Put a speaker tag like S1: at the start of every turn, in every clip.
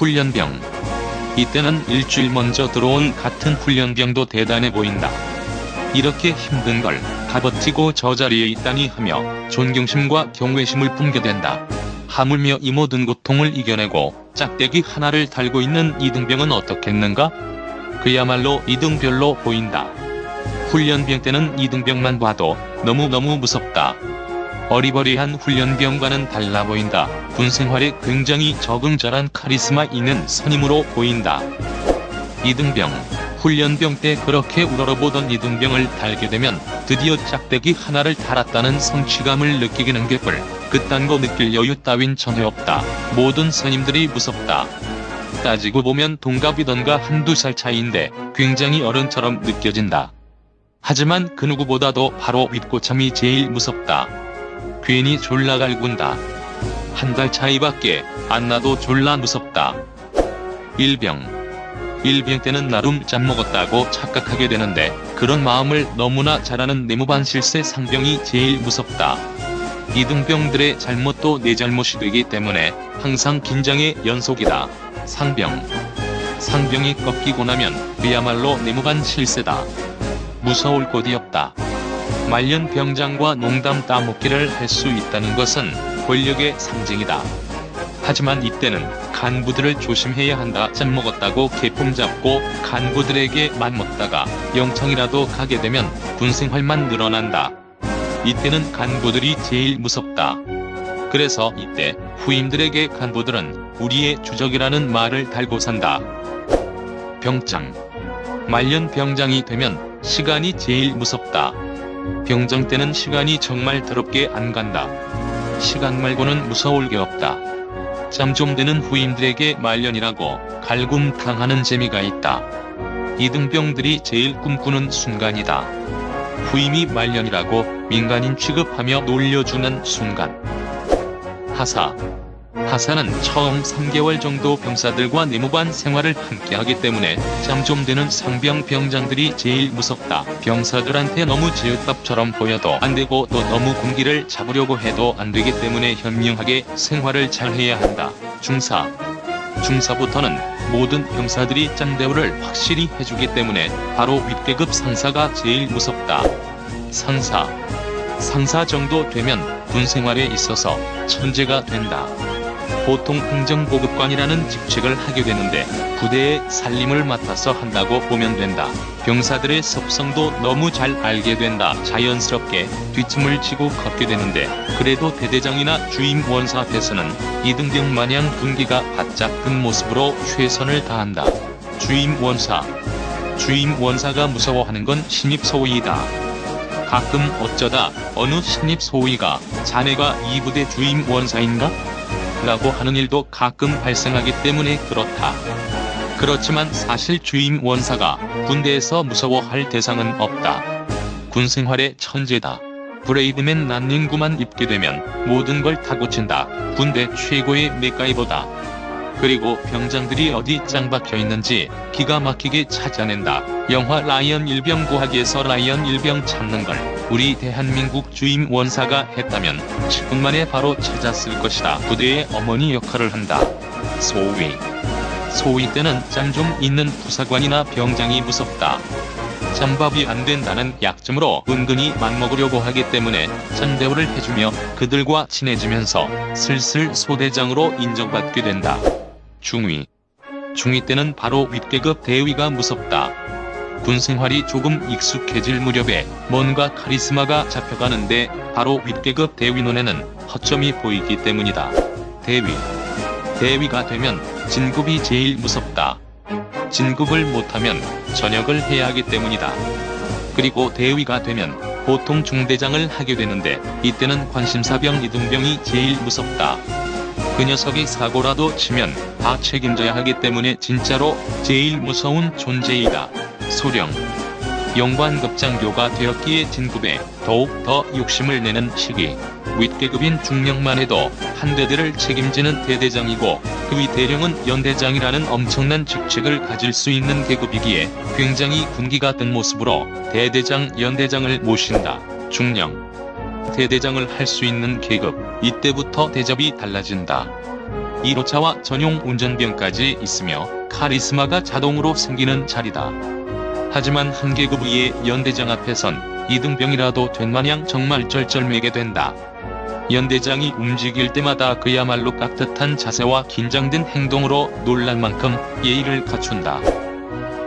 S1: 훈련병. 이때는 일주일 먼저 들어온 같은 훈련병도 대단해 보인다. 이렇게 힘든 걸 다 버티고 저 자리에 있다니 하며 존경심과 경외심을 뿜게된다. 하물며 이 모든 고통을 이겨내고 짝대기 하나를 달고 있는 이등병은 어떻겠는가? 그야말로 이등별로 보인다. 훈련병 때는 이등병만 봐도 너무너무 무섭다. 어리버리한 훈련병과는 달라 보인다. 군 생활에 굉장히 적응잘한 카리스마 있는 선임으로 보인다. 이등병. 훈련병 때 그렇게 우러러보던 이등병을 달게 되면 드디어 짝대기 하나를 달았다는 성취감을 느끼기는 개뿔. 그딴 거 느낄 여유 따윈 전혀 없다. 모든 선임들이 무섭다. 따지고 보면 동갑이던가 한두 살 차이인데 굉장히 어른처럼 느껴진다. 하지만 그 누구보다도 바로 윗고참이 제일 무섭다. 괜히 졸라 갈군다. 한 달 차이밖에 안 나도 졸라 무섭다. 일병 때는 나름 짬 먹었다고 착각하게 되는데 그런 마음을 너무나 잘하는 내무반 실세 상병이 제일 무섭다. 이등병들의 잘못도 내 잘못이 되기 때문에 항상 긴장의 연속이다. 상병이 꺾이고 나면 그야말로 내무반 실세다. 무서울 곳이 없다. 말년 병장과 농담 따먹기를 할 수 있다는 것은 권력의 상징이다. 하지만 이때는 간부들을 조심해야 한다. 짬 먹었다고 개품 잡고 간부들에게 맞먹다가 영창이라도 가게 되면 군생활만 늘어난다. 이때는 간부들이 제일 무섭다. 그래서 이때 후임들에게 간부들은 우리의 주적이라는 말을 달고 산다. 병장. 말년 병장이 되면 시간이 제일 무섭다. 병장 때는 시간이 정말 더럽게 안 간다. 시간 말고는 무서울 게 없다. 짬 좀 되는 후임들에게 말년이라고 갈굼 당하는 재미가 있다. 이등병들이 제일 꿈꾸는 순간이다. 후임이 말년이라고 민간인 취급하며 놀려주는 순간. 하사는 처음 3개월 정도 병사들과 내무반 생활을 함께하기 때문에 짬 좀 되는 상병 병장들이 제일 무섭다. 병사들한테 너무 제육밥처럼 보여도 안되고 또 너무 군기를 잡으려고 해도 안되기 때문에 현명하게 생활을 잘해야 한다. 중사부터는 모든 병사들이 짬대우를 확실히 해주기 때문에 바로 윗계급 상사가 제일 무섭다. 상사 정도 되면 군생활에 있어서 천재가 된다. 보통 행정보급관이라는 직책을 하게 되는데 부대의 살림을 맡아서 한다고 보면 된다. 병사들의 습성도 너무 잘 알게 된다. 자연스럽게 뒷짐을 지고 걷게 되는데 그래도 대대장이나 주임 원사 앞에서는 이등병 마냥 분기가 바짝 든 모습으로 최선을 다한다. 주임 원사가 무서워하는 건 신입소위이다. 가끔 어쩌다 어느 신입소위가 자네가 이 부대 주임 원사인가? 라고 하는 일도 가끔 발생하기 때문에 그렇다. 그렇지만 사실 주임 원사가 군대에서 무서워할 대상은 없다. 군생활의 천재다. 브레이드맨 란닝구만 입게 되면 모든 걸 다 고친다. 군대 최고의 맥가이버다. 그리고 병장들이 어디 짱 박혀있는지 기가 막히게 찾아낸다. 영화 라이언 일병 구하기에서 라이언 일병 찾는 걸 우리 대한민국 주임 원사가 했다면 10분 만에 바로 찾았을 것이다. 부대의 어머니 역할을 한다. 소위 때는 짬 좀 있는 부사관이나 병장이 무섭다. 짬밥이 안 된다는 약점으로 은근히 맞먹으려고 하기 때문에 짬대우를 해주며 그들과 친해지면서 슬슬 소대장으로 인정받게 된다. 중위 때는 바로 윗계급 대위가 무섭다. 군생활이 조금 익숙해질 무렵에 뭔가 카리스마가 잡혀가는데 바로 윗계급 대위 눈에는 허점이 보이기 때문이다. 대위가 되면 진급이 제일 무섭다. 진급을 못하면 전역을 해야 하기 때문이다. 그리고 대위가 되면 보통 중대장을 하게 되는데 이때는 관심사병 이등병이 제일 무섭다. 그 녀석이 사고라도 치면 다 책임져야 하기 때문에 진짜로 제일 무서운 존재이다. 소령. 영관급장교가 되었기에 진급에 더욱 더 욕심을 내는 시기. 윗계급인 중령만 해도 한 대대를 책임지는 대대장이고 그 위 대령은 연대장이라는 엄청난 직책을 가질 수 있는 계급이기에 굉장히 군기가 든 모습으로 대대장, 연대장을 모신다. 중령. 대대장을 할 수 있는 계급. 이때부터 대접이 달라진다. 1호차와 전용 운전병까지 있으며 카리스마가 자동으로 생기는 자리다. 하지만 한 계급 위의 연대장 앞에선 2등병이라도 된 마냥 정말 쩔쩔매게 된다. 연대장이 움직일 때마다 그야말로 깍듯한 자세와 긴장된 행동으로 놀랄 만큼 예의를 갖춘다.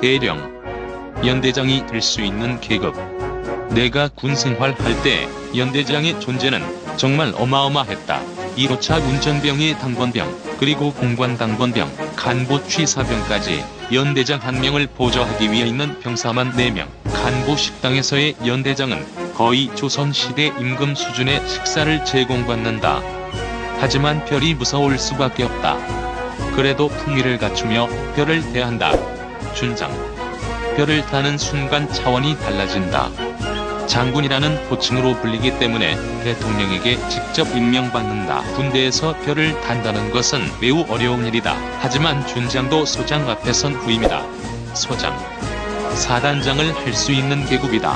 S1: 대령 연대장이 될 수 있는 계급. 내가 군 생활할 때 연대장의 존재는 정말 어마어마했다. 1호차 운전병의 당번병, 그리고 공관 당번병, 간부 취사병까지 연대장 1명을 보좌하기 위해 있는 병사만 4명. 간부 식당에서의 연대장은 거의 조선시대 임금 수준의 식사를 제공받는다. 하지만 별이 무서울 수밖에 없다. 그래도 품위를 갖추며 별을 대한다. 준장. 별을 타는 순간 차원이 달라진다. 장군이라는 호칭으로 불리기 때문에 대통령에게 직접 임명받는다. 군대에서 별을 단다는 것은 매우 어려운 일이다. 하지만 준장도 소장 앞에선 후임이다. 소장. 사단장을 할 수 있는 계급이다.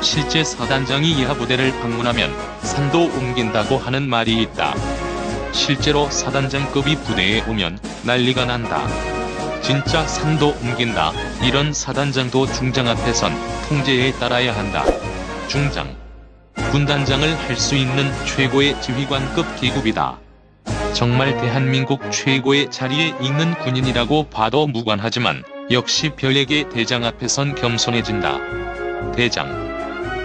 S1: 실제 사단장이 이하 부대를 방문하면 산도 옮긴다고 하는 말이 있다. 실제로 사단장급이 부대에 오면 난리가 난다. 진짜 산도 옮긴다. 이런 사단장도 중장 앞에선 통제에 따라야 한다. 중장. 군단장을 할 수 있는 최고의 지휘관급 계급이다. 정말 대한민국 최고의 자리에 있는 군인이라고 봐도 무관하지만 역시 별에게 대장 앞에선 겸손해진다. 대장.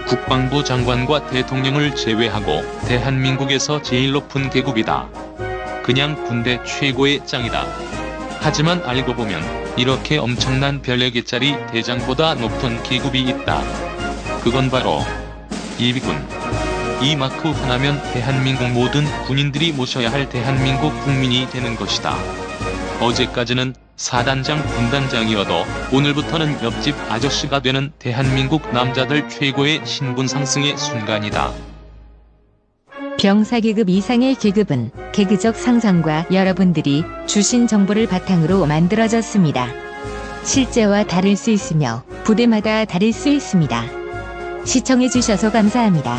S1: 국방부 장관과 대통령을 제외하고 대한민국에서 제일 높은 계급이다. 그냥 군대 최고의 짱이다. 하지만 알고 보면 이렇게 엄청난 별에게짜리 대장보다 높은 계급이 있다. 그건 바로 예비군. 이 마크 하나면 대한민국 모든 군인들이 모셔야 할 대한민국 국민이 되는 것이다. 어제까지는 사단장 군단장이어도 오늘부터는 옆집 아저씨가 되는 대한민국 남자들 최고의 신분 상승의 순간이다.
S2: 병사 계급 이상의 계급은 계급적 상상과 여러분들이 주신 정보를 바탕으로 만들어졌습니다. 실제와 다를 수 있으며 부대마다 다를 수 있습니다. 시청해주셔서 감사합니다.